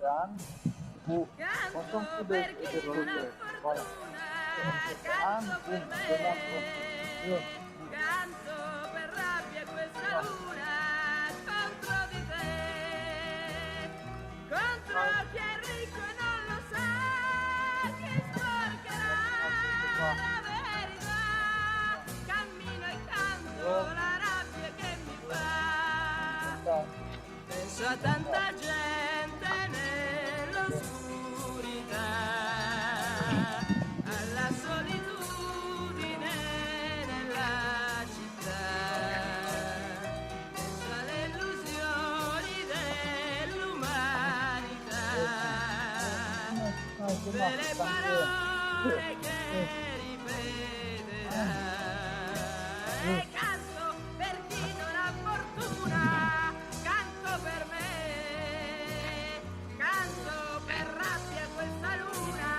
Canto per chi non ha fortuna, canto per me, canto per rabbia questa luna contro di te, contro chi è ricco e non lo sa, chi sporcherà la verità, cammino e canto la rabbia che mi fa, penso a tanta gente nell'oscurità, alla solitudine nella città, penso alle illusioni dell'umanità, delle parole che ripeterà, e canto per chi non ha fortuna, canto per me, canto per rabbia questa luna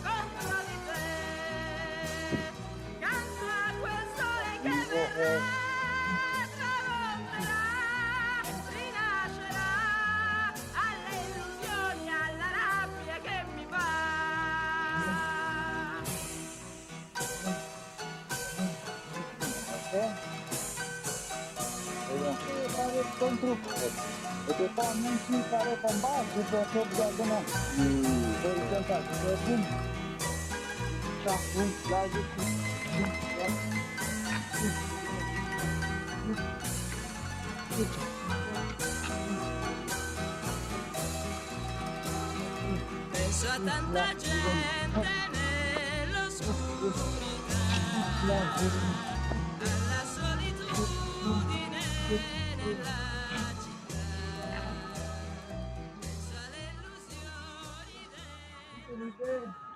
contro di te, canto a quel sole che verrà, tramonterà, rinascerà, alle illusioni, alla rabbia che mi fa. Fare un trucco perché poi non si fare con basso perché guardano per risaltare per boom un slide Penso a tanta gente nell'oscurità, alla solitudine nella città, penso alle illusioni slide